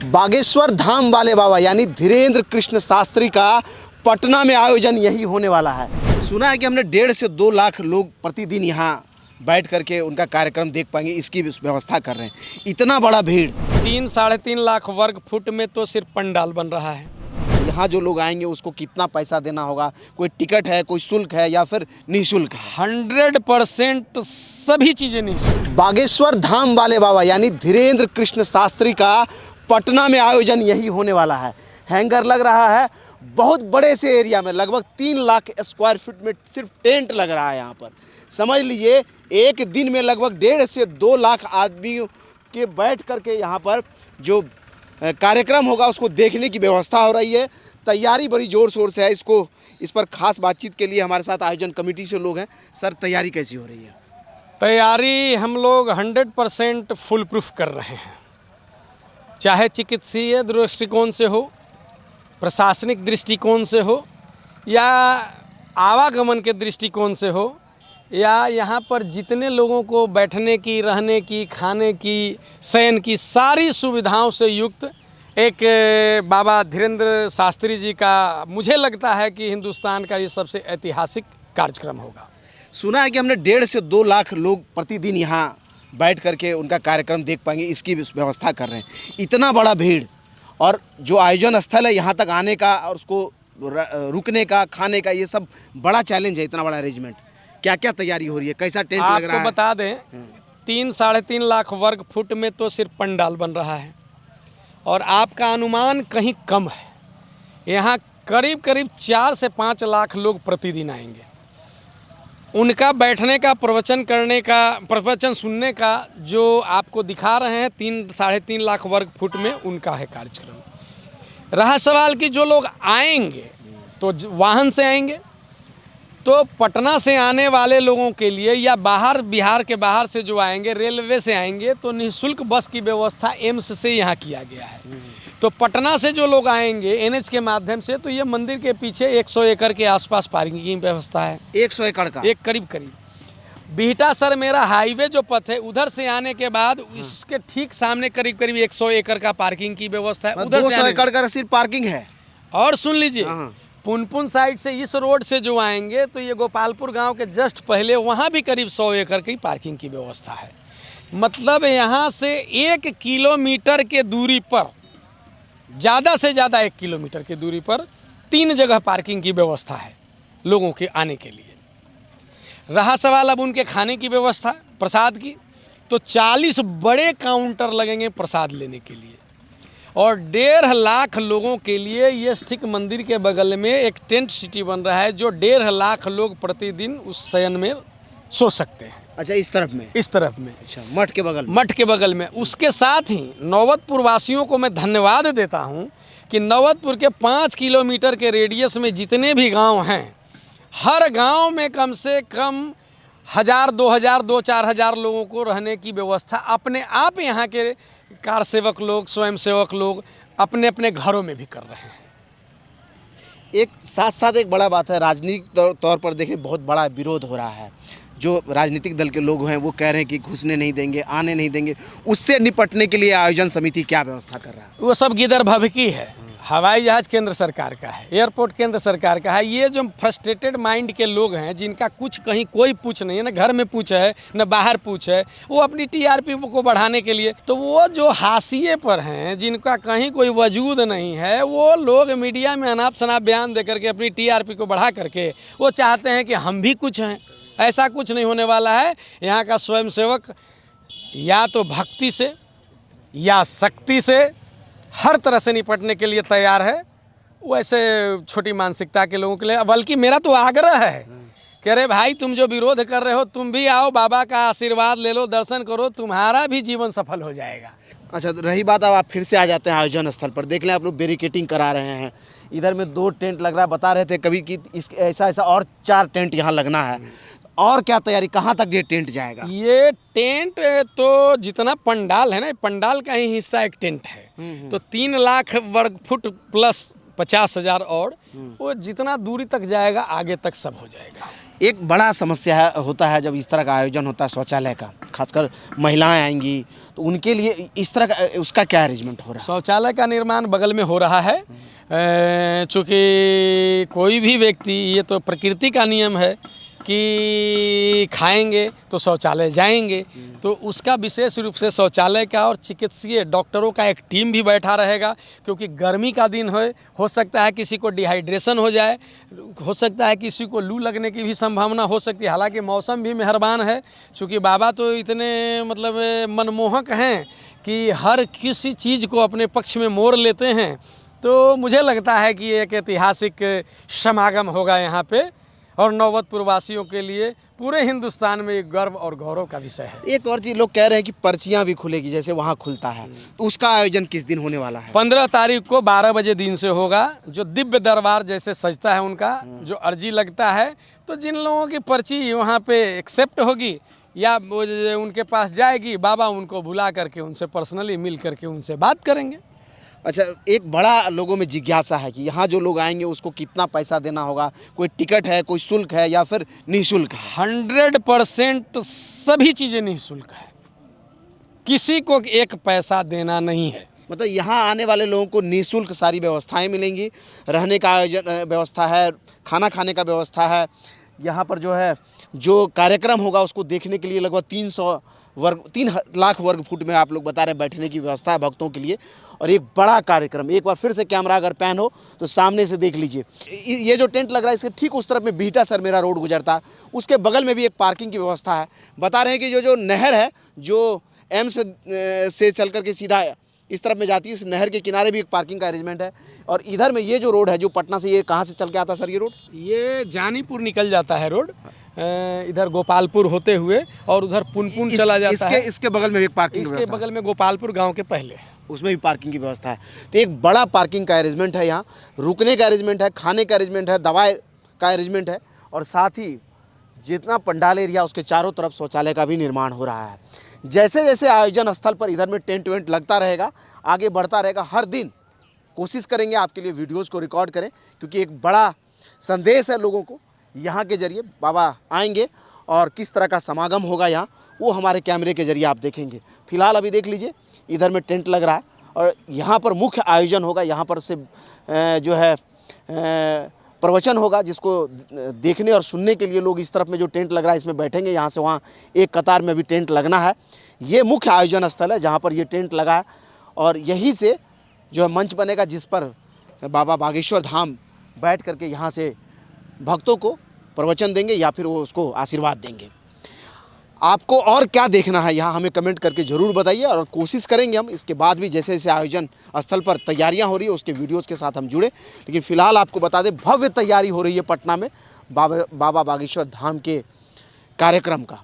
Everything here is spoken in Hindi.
बागेश्वर धाम वाले बाबा यानी धीरेन्द्र कृष्ण शास्त्री का पटना में आयोजन यही होने वाला है। सुना है कि हमने 1.5 से 2 लाख लोग प्रतिदिन यहाँ बैठ करके उनका कार्यक्रम देख पाएंगे, इसकी व्यवस्था कर रहे हैं। इतना बड़ा भीड़ 3-3.5 लाख वर्ग फुट में तो सिर्फ पंडाल बन रहा है। यहाँ जो लोग आएंगे उसको कितना पैसा देना होगा? कोई टिकट है, कोई शुल्क है या फिर निःशुल्क है? 100% सभी चीज़ें निःशुल्क। बागेश्वर धाम वाले बाबा यानी धीरेन्द्र कृष्ण शास्त्री का पटना में आयोजन यही होने वाला है। हैंगर लग रहा है बहुत बड़े से एरिया में, लगभग 3 लाख स्क्वायर फीट में सिर्फ टेंट लग रहा है। यहाँ पर समझ लीजिए एक दिन में लगभग 1.5 से 2 लाख आदमी के बैठ करके यहाँ पर जो कार्यक्रम होगा उसको देखने की व्यवस्था हो रही है। तैयारी बड़ी ज़ोर शोर से है। इस पर खास बातचीत के लिए हमारे साथ आयोजन कमेटी से लोग हैं। सर, तैयारी कैसी हो रही है? तैयारी हम लोग 100% फुल प्रूफ कर रहे हैं, चाहे चिकित्सीय दृष्टिकोण से हो, प्रशासनिक दृष्टिकोण से हो, या आवागमन के दृष्टिकोण से हो, या यहाँ पर जितने लोगों को बैठने की, रहने की, खाने की, शयन की सारी सुविधाओं से युक्त एक बाबा धीरेन्द्र शास्त्री जी का मुझे लगता है कि हिंदुस्तान का ये सबसे ऐतिहासिक कार्यक्रम होगा। सुना है कि हमने 1.5 से 2 लाख लोग प्रतिदिन यहाँ बैठ करके उनका कार्यक्रम देख पाएंगे, इसकी व्यवस्था कर रहे हैं। इतना बड़ा भीड़ और जो आयोजन स्थल है यहाँ तक आने का और उसको रुकने का, खाने का, ये सब बड़ा चैलेंज है। इतना बड़ा अरेंजमेंट, क्या क्या तैयारी हो रही है, कैसा टेंट लग रहा है? आपको बता दें 3-3.5 लाख वर्ग फुट में तो सिर्फ पंडाल बन रहा है और आपका अनुमान कहीं कम है। यहाँ करीब 4 से 5 लाख लोग प्रतिदिन आएंगे। उनका बैठने का, प्रवचन करने का, प्रवचन सुनने का जो आपको दिखा रहे हैं 3-3.5 लाख वर्ग फुट में उनका है कार्यक्रम। रहा सवाल कि जो लोग आएंगे तो वाहन से आएंगे, तो पटना से आने वाले लोगों के लिए या बाहर, बिहार के बाहर से जो आएंगे, रेलवे से आएंगे, तो निःशुल्क बस की व्यवस्था एम्स से यहाँ किया गया है। तो पटना से जो लोग आएंगे एनएच के माध्यम से, तो ये मंदिर के पीछे 100 एकड़ के आसपास पार्किंग की व्यवस्था है। 100 एकड़ का? एक करीब बिहटा सर मेरा हाईवे जो पथ है, उधर से आने के बाद इसके ठीक सामने करीब 100 एकड़ का पार्किंग की व्यवस्था है। उधर 200 एकड़ का सिर्फ पार्किंग है। और सुन लीजिए, पुनपुन साइड से इस रोड से जो आएंगे तो ये गोपालपुर गांव के जस्ट पहले वहाँ भी करीब 100 एकड़ की पार्किंग की व्यवस्था है। मतलब यहाँ से 1 किलोमीटर के दूरी पर, ज़्यादा से ज़्यादा 1 किलोमीटर की दूरी पर 3 जगह पार्किंग की व्यवस्था है लोगों के आने के लिए। रहा सवाल अब उनके खाने की व्यवस्था, प्रसाद की, तो 40 बड़े काउंटर लगेंगे प्रसाद लेने के लिए और 1.5 लाख लोगों के लिए ये ठीक मंदिर के बगल में एक टेंट सिटी बन रहा है जो 1.5 लाख लोग प्रतिदिन उस शयन में सो सकते हैं। अच्छा, इस तरफ में? इस तरफ में। अच्छा, मठ के बगल में? मठ के बगल में। उसके साथ ही नौबतपुर वासियों को मैं धन्यवाद देता हूँ कि नौबतपुर के 5 किलोमीटर के रेडियस में जितने भी गाँव हैं, हर गाँव में कम से कम 1000, 2000, 2-4 लोगों को रहने की व्यवस्था अपने आप यहाँ के कार सेवक लोग, स्वयं सेवक लोग अपने अपने घरों में भी कर रहे हैं। एक साथ एक बड़ा बात है, राजनीतिक तौर पर देखिए बहुत बड़ा विरोध हो रहा है। जो राजनीतिक दल के लोग हैं वो कह रहे हैं कि घुसने नहीं देंगे, आने नहीं देंगे। उससे निपटने के लिए आयोजन समिति क्या व्यवस्था कर रहा है? वो सब गिदर भभकी है। हवाई जहाज़ केंद्र सरकार का है, एयरपोर्ट केंद्र सरकार का है। ये जो फ्रस्ट्रेटेड माइंड के लोग हैं, जिनका कुछ कहीं कोई पूछ नहीं है, ना घर में पूछ है न बाहर पूछ है, वो अपनी टीआरपी को बढ़ाने के लिए, तो वो जो हाशिए पर हैं, जिनका कहीं कोई वजूद नहीं है, वो लोग मीडिया में अनाप शनाप बयान दे करके अपनी टीआरपी को बढ़ा करके वो चाहते हैं कि हम भी कुछ हैं। ऐसा कुछ नहीं होने वाला है। यहाँ का स्वयंसेवक या तो भक्ति से या शक्ति से हर तरह से निपटने के लिए तैयार है। वैसे छोटी मानसिकता के लोगों के लिए, बल्कि मेरा तो आग्रह है कि अरे भाई, तुम जो विरोध कर रहे हो तुम भी आओ, बाबा का आशीर्वाद ले लो, दर्शन करो, तुम्हारा भी जीवन सफल हो जाएगा। अच्छा, तो रही बात, अब आप फिर से आ जाते हैं आयोजन स्थल पर। देख लें, आप लोग बैरिकेटिंग करा रहे हैं। इधर में 2 टेंट लग रहा है, बता रहे थे कभी कि ऐसा और 4 टेंट यहाँ लगना है। और क्या तैयारी, कहाँ तक ये टेंट जाएगा? ये टेंट तो जितना पंडाल है ना, पंडाल का ही हिस्सा एक टेंट है। तो 3 लाख वर्ग फुट प्लस 50,000 और वो जितना दूरी तक जाएगा आगे तक सब हो जाएगा। एक बड़ा समस्या होता है जब इस तरह का आयोजन होता है शौचालय का, खासकर महिलाएं आएंगी तो उनके लिए इस तरह का उसका क्या अरेंजमेंट हो रहा है? शौचालय का निर्माण बगल में हो रहा है। चूँकि कोई भी व्यक्ति, ये तो प्रकृति का नियम है कि खाएंगे तो शौचालय जाएंगे, तो उसका विशेष रूप से शौचालय का और चिकित्सीय डॉक्टरों का एक टीम भी बैठा रहेगा। क्योंकि गर्मी का दिन हो सकता है किसी को डिहाइड्रेशन हो जाए, हो सकता है किसी को लू लगने की भी संभावना हो सकती है। हालांकि मौसम भी मेहरबान है, चूँकि बाबा तो इतने मतलब मनमोहक हैं कि हर किसी चीज़ को अपने पक्ष में मोड़ लेते हैं। तो मुझे लगता है कि एक ऐतिहासिक समागम होगा यहाँ पे, और नौबतपुर वासियों के लिए पूरे हिंदुस्तान में एक गर्व और गौरव का विषय है। एक और चीज़ लोग कह रहे हैं कि पर्चियां भी खुलेगी जैसे वहाँ खुलता है, तो उसका आयोजन किस दिन होने वाला है? 15 तारीख को 12 बजे दिन से होगा। जो दिव्य दरबार जैसे सजता है उनका जो अर्जी लगता है, तो जिन लोगों की पर्ची वहाँ पे एक्सेप्ट होगी या उनके पास जाएगी, बाबा उनको बुला करके उनसे पर्सनली मिल करके उनसे बात करेंगे। अच्छा, एक बड़ा लोगों में जिज्ञासा है कि यहाँ जो लोग आएंगे उसको कितना पैसा देना होगा? कोई टिकट है, कोई शुल्क है या फिर निःशुल्क है? 100% सभी चीज़ें निःशुल्क है, किसी को एक पैसा देना नहीं है। मतलब यहाँ आने वाले लोगों को निःशुल्क सारी व्यवस्थाएं मिलेंगी, रहने का आयोजन व्यवस्था है, खाना खाने का व्यवस्था है। यहाँ पर जो कार्यक्रम होगा उसको देखने के लिए लगभग 3 लाख वर्ग फुट में आप लोग बता रहे हैं बैठने की व्यवस्था है भक्तों के लिए। और एक बड़ा कार्यक्रम, एक बार फिर से कैमरा अगर पैन हो तो सामने से देख लीजिए, ये जो टेंट लग रहा है इसके ठीक उस तरफ में बीटा सरमेरा रोड गुजरता है, उसके बगल में भी एक पार्किंग की व्यवस्था है। बता रहे हैं कि जो नहर है जो एम्स से चल करके सीधा इस तरफ में जाती है, इस नहर के किनारे भी एक पार्किंग का अरेंजमेंट है। और इधर में ये जो रोड है जो पटना से, ये कहाँ से चल के आता है सर ये रोड? ये जानीपुर निकल जाता है रोड, इधर गोपालपुर होते हुए और उधर पुनपुन चला जाता है। इसके बगल में भी एक पार्किंग इसके बगल में गोपालपुर गांव के पहले उसमें भी पार्किंग की व्यवस्था है। तो एक बड़ा पार्किंग का अरेंजमेंट है, यहाँ रुकने का अरेंजमेंट है, खाने का अरेंजमेंट है, दवाई का अरेंजमेंट है, और साथ ही जितना पंडाल एरिया उसके चारों तरफ शौचालय का भी निर्माण हो रहा है। जैसे जैसे आयोजन स्थल पर इधर में टेंट वेंट लगता रहेगा, आगे बढ़ता रहेगा, हर दिन कोशिश करेंगे आपके लिए वीडियोज़ को रिकॉर्ड करें, क्योंकि एक बड़ा संदेश है लोगों को। यहाँ के जरिए बाबा आएंगे और किस तरह का समागम होगा यहाँ, वो हमारे कैमरे के जरिए आप देखेंगे। फिलहाल अभी देख लीजिए, इधर में टेंट लग रहा है और यहाँ पर मुख्य आयोजन होगा। यहाँ पर से जो है प्रवचन होगा, जिसको देखने और सुनने के लिए लोग इस तरफ में जो टेंट लग रहा है इसमें बैठेंगे। यहाँ से वहाँ एक कतार में भी टेंट लगना है। ये मुख्य आयोजन स्थल है जहाँ पर ये टेंट लगा है, और यहीं से जो है मंच बनेगा जिस पर बाबा बागेश्वर धाम बैठ करके यहाँ से भक्तों को प्रवचन देंगे या फिर वो उसको आशीर्वाद देंगे। आपको और क्या देखना है यहाँ हमें कमेंट करके ज़रूर बताइए, और कोशिश करेंगे हम इसके बाद भी जैसे जैसे आयोजन स्थल पर तैयारियाँ हो रही है उसके वीडियोज़ के साथ हम जुड़े। लेकिन फ़िलहाल आपको बता दें, भव्य तैयारी हो रही है पटना में बाबा बागेश्वर धाम के कार्यक्रम का।